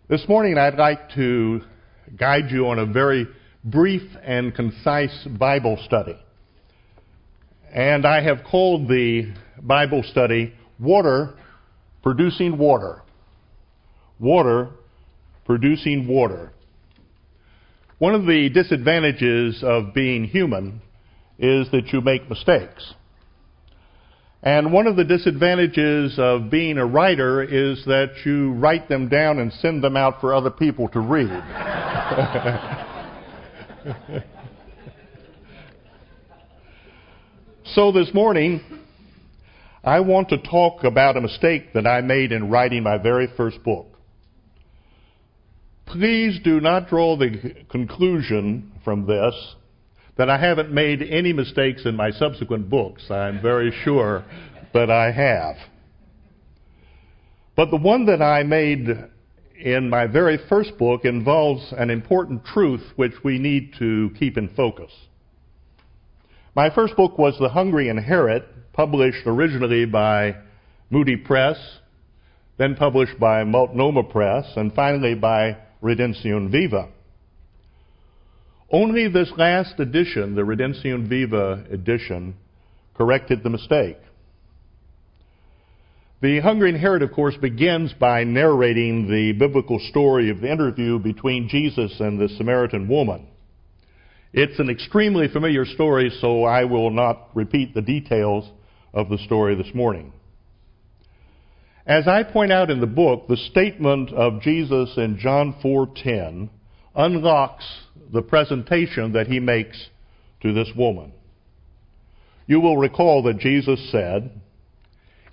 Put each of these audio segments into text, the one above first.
This morning I'd like to guide you on a very brief and concise Bible study. And I have called the Bible study Water Producing Water. Water Producing Water. One of the disadvantages of being human is that you make mistakes. And one of the disadvantages of being a writer is that you write them down and send them out for other people to read. So this morning, I want to talk about a mistake that I made in writing my very first book. Please do not draw the conclusion from this that I haven't made any mistakes in my subsequent books. I'm very sure that I have. But the one that I made in my very first book involves an important truth which we need to keep in focus. My first book was The Hungry Inherit, published originally by Moody Press, then published by Multnomah Press, and finally by Redención Viva. Only this last edition, the Redención Viva edition, corrected the mistake. The Hungry Inherit, of course, begins by narrating the biblical story of the interview between Jesus and the Samaritan woman. It's an extremely familiar story, so I will not repeat the details of the story this morning. As I point out in the book, the statement of Jesus in John 4:10 unlocks the presentation that he makes to this woman. You will recall that Jesus said,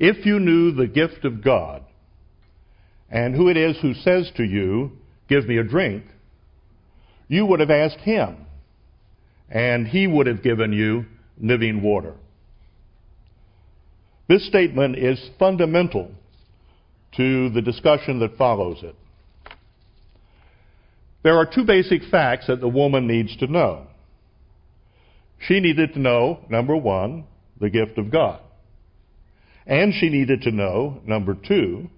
"If you knew the gift of God and who it is who says to you, 'Give me a drink,' you would have asked him, and he would have given you living water." This statement is fundamental to the discussion that follows it. There are two basic facts that the woman needs to know. She needed to know, number one, the gift of God. And she needed to know, number two,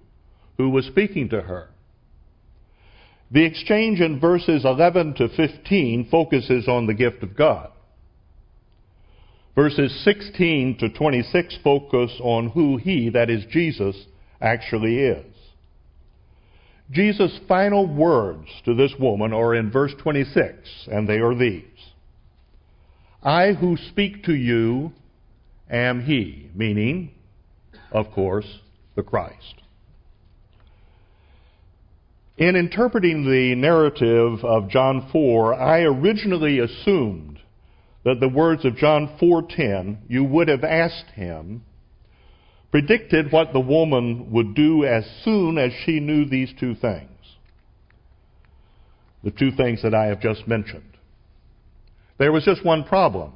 who was speaking to her. The exchange in verses 11 to 15 focuses on the gift of God. Verses 16 to 26 focus on who he, that is Jesus, actually is. Jesus' final words to this woman are in verse 26, and they are these: "I who speak to you am he," meaning, of course, the Christ. In interpreting the narrative of John 4, I originally assumed that the words of John 4:10, "You would have asked him," predicted what the woman would do as soon as she knew these two things. The two things that I have just mentioned. There was just one problem.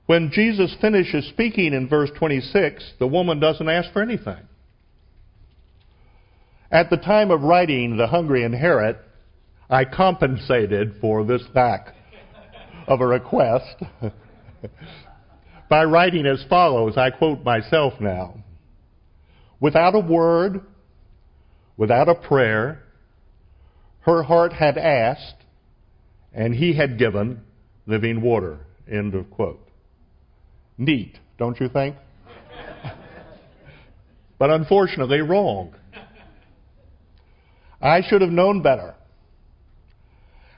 When Jesus finishes speaking in verse 26, the woman doesn't ask for anything. At the time of writing The Hungry Inherit, I compensated for this lack of a request by writing as follows. I quote myself now: "Without a word, without a prayer, her heart had asked, and he had given living water." End of quote. Neat, don't you think? But unfortunately wrong. I should have known better.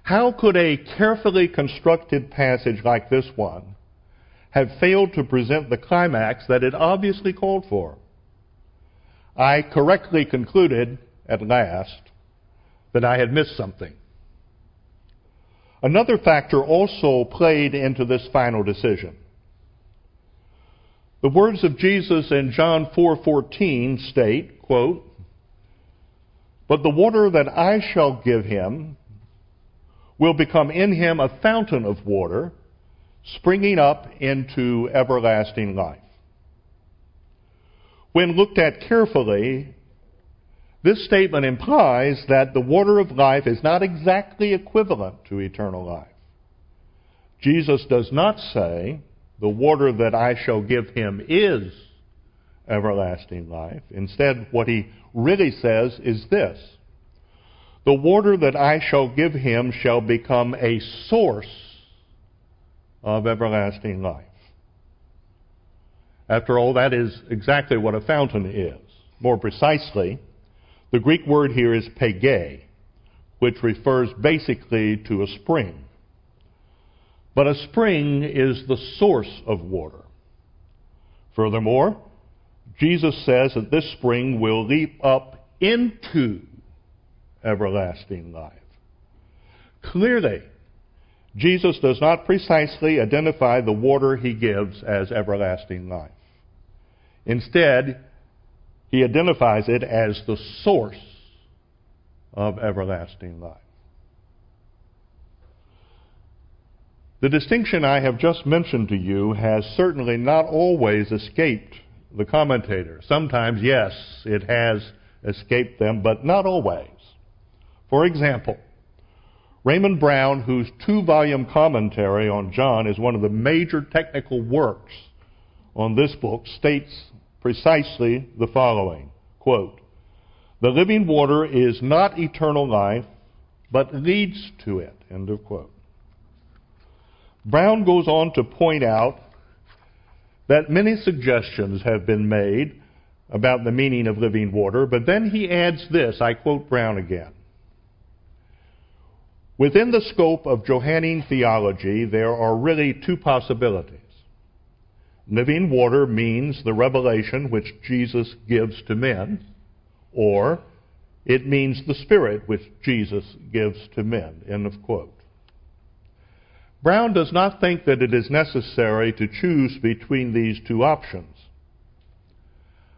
How could a carefully constructed passage like this one have failed to present the climax that it obviously called for? I correctly concluded, at last, that I had missed something. Another factor also played into this final decision. The words of Jesus in John 4:14 state, quote, "But the water that I shall give him will become in him a fountain of water, springing up into everlasting life." When looked at carefully, this statement implies that the water of life is not exactly equivalent to eternal life. Jesus does not say, "The water that I shall give him is everlasting life." Instead, what he really says is this: The water that I shall give him shall become a source of everlasting life. After all, that is exactly what a fountain is. More precisely, the Greek word here is pege, which refers basically to a spring. But a spring is the source of water. Furthermore, Jesus says that this spring will leap up into everlasting life. Clearly, Jesus does not precisely identify the water he gives as everlasting life. Instead, he identifies it as the source of everlasting life. The distinction I have just mentioned to you has certainly not always escaped the commentator. Sometimes, yes, it has escaped them, but not always. For example, Raymond Brown, whose 2-volume commentary on John is one of the major technical works on this book, states precisely the following, quote, "The living water is not eternal life, but leads to it," end of quote. Brown goes on to point out that many suggestions have been made about the meaning of living water, but then he adds this, I quote Brown again. "Within the scope of Johannine theology, there are really two possibilities. Living water means the revelation which Jesus gives to men, or it means the Spirit which Jesus gives to men," end of quote. Brown does not think that it is necessary to choose between these two options.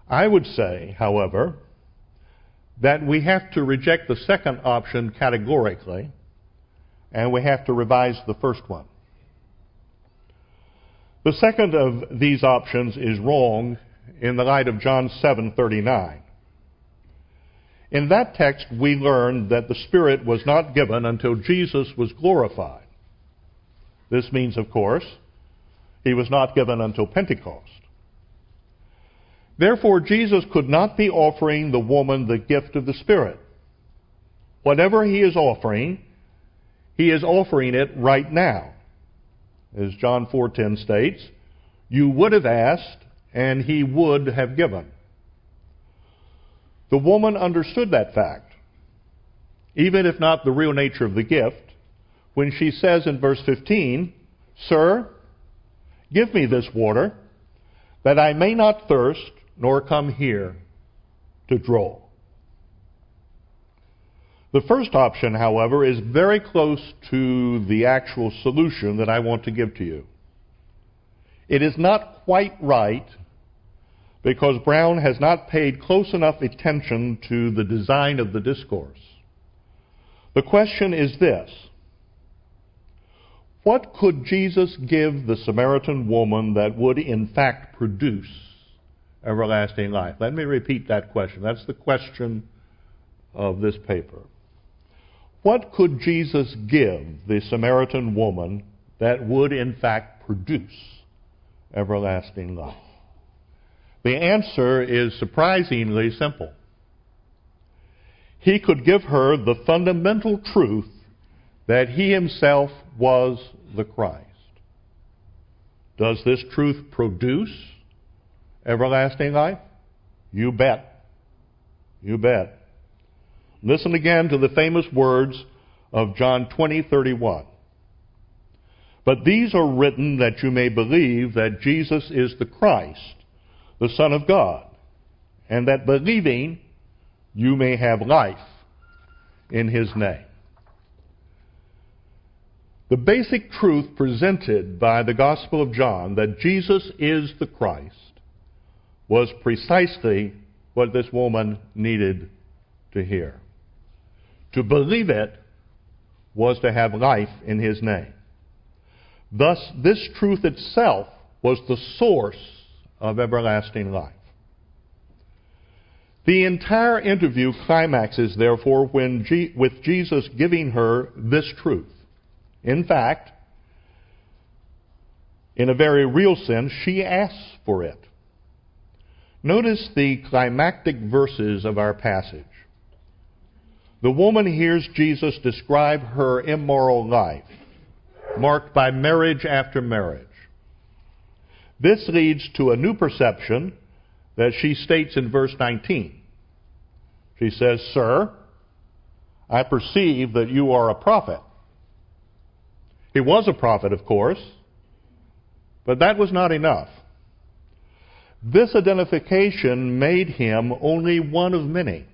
I would say, however, that we have to reject the second option categorically, and we have to revise the first one. The second of these options is wrong in the light of John 7:39. In that text, we learn that the Spirit was not given until Jesus was glorified. This means, of course, he was not given until Pentecost. Therefore, Jesus could not be offering the woman the gift of the Spirit. Whatever he is offering it right now. As John 4:10 states, "You would have asked, and he would have given." The woman understood that fact, even if not the real nature of the gift, when she says in verse 15, "Sir, give me this water, that I may not thirst, nor come here to draw." The first option, however, is very close to the actual solution that I want to give to you. It is not quite right because Brown has not paid close enough attention to the design of the discourse. The question is this: what could Jesus give the Samaritan woman that would in fact produce everlasting life? Let me repeat that question. That's the question of this paper. What could Jesus give the Samaritan woman that would in fact produce everlasting life? The answer is surprisingly simple. He could give her the fundamental truth that he himself was the Christ. Does this truth produce everlasting life? You bet. You bet. Listen again to the famous words of John 20:31. "But these are written that you may believe that Jesus is the Christ, the Son of God, and that believing you may have life in his name." The basic truth presented by the Gospel of John, that Jesus is the Christ, was precisely what this woman needed to hear. To believe it was to have life in his name. Thus, this truth itself was the source of everlasting life. The entire interview climaxes, therefore, with Jesus giving her this truth. In fact, in a very real sense, she asks for it. Notice the climactic verses of our passage. The woman hears Jesus describe her immoral life, marked by marriage after marriage. This leads to a new perception that she states in verse 19. She says, "Sir, I perceive that you are a prophet." He was a prophet, of course, but that was not enough. This identification made him only one of many.